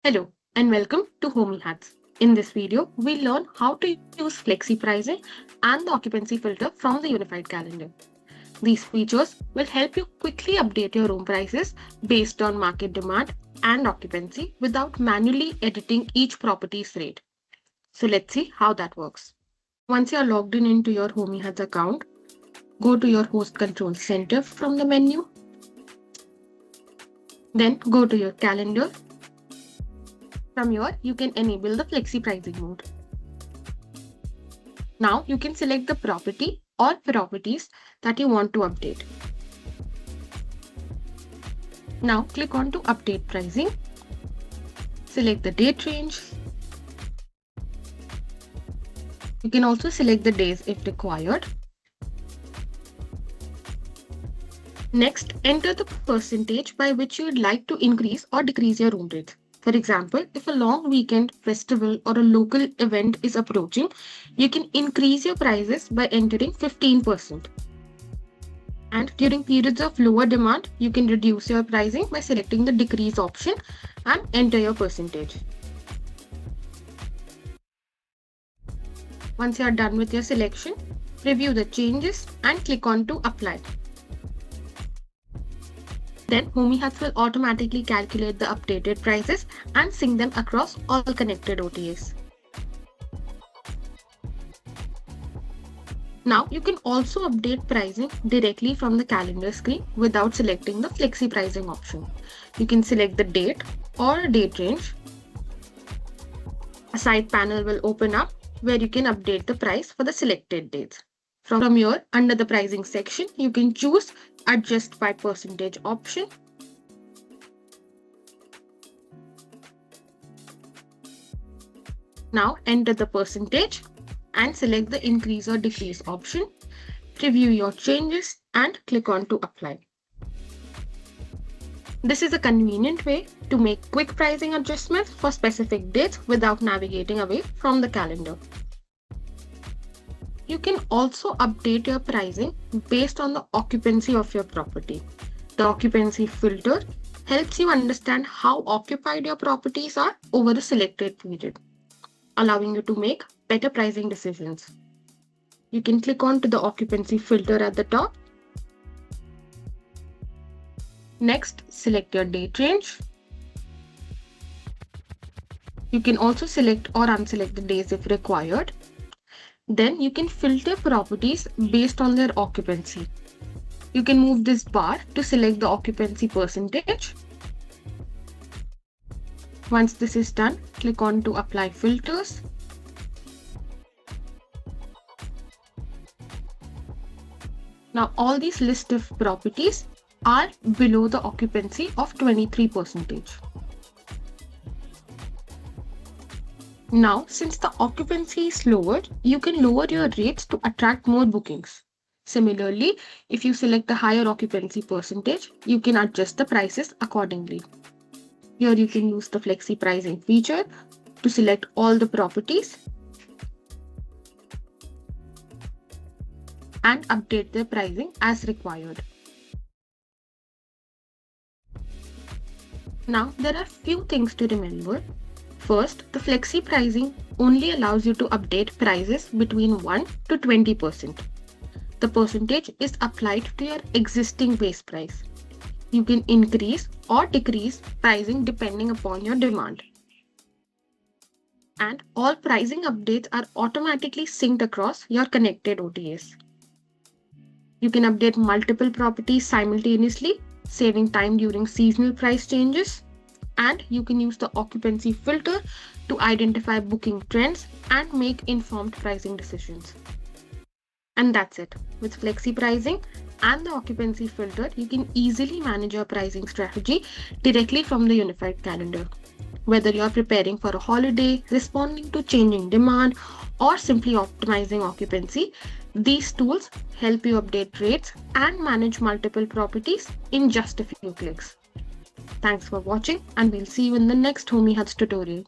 Hello and welcome to Homeyhuts. In this video, we learn how to use Flexi Pricing and the Occupancy Filter from the Unified Calendar. These features will help you quickly update your room prices based on market demand and occupancy without manually editing each property's rate. So let's see how that works. Once you are logged in into your Homeyhuts account, go to your Host Control Center from the menu. Then go to your calendar. From here, you can enable the Flexi Pricing mode. Now you can select the property or properties that you want to update. Now click on to Update Pricing. Select the date range. You can also select the days if required. Next, enter the percentage by which you would like to increase or decrease your room rates. For example, if a long weekend, festival, or a local event is approaching, you can increase your prices by entering 15%. And during periods of lower demand, you can reduce your pricing by selecting the decrease option and enter your percentage. Once you are done with your selection, review the changes and click on to Apply. Then Homeyhuts will automatically calculate the updated prices and sync them across all connected OTAs. Now you can also update pricing directly from the calendar screen without selecting the Flexi Pricing option. You can select the date or date range. A side panel will open up where you can update the price for the selected dates. From here, under the pricing section, you can choose Adjust by Percentage option. Now enter the percentage and select the Increase or Decrease option. Review your changes and click on to Apply. This is a convenient way to make quick pricing adjustments for specific dates without navigating away from the calendar. You can also update your pricing based on the occupancy of your property. The Occupancy Filter helps you understand how occupied your properties are over a selected period, allowing you to make better pricing decisions. You can click on to the Occupancy Filter at the top. Next, select your date range. You can also select or unselect the days if required. Then you can filter properties based on their occupancy. You can move this bar to select the occupancy percentage. Once this is done, click on to Apply Filters. Now all these list of properties are below the occupancy of 23%. Now, since the occupancy is lowered, you can lower your rates to attract more bookings. Similarly, if you select a higher occupancy percentage, you can adjust the prices accordingly. Here you can use the Flexi Pricing feature to select all the properties and update their pricing as required. Now, there are few things to remember. First, the Flexi Pricing only allows you to update prices between 1 to 20%. The percentage is applied to your existing base price. You can increase or decrease pricing depending upon your demand. And all pricing updates are automatically synced across your connected OTAs. You can update multiple properties simultaneously, saving time during seasonal price changes. And you can use the Occupancy Filter to identify booking trends and make informed pricing decisions. And that's it. With Flexi Pricing and the Occupancy Filter, you can easily manage your pricing strategy directly from the Unified Calendar. Whether you are preparing for a holiday, responding to changing demand, or simply optimizing occupancy, these tools help you update rates and manage multiple properties in just a few clicks. Thanks for watching, and we'll see you in the next Homeyhuts tutorial.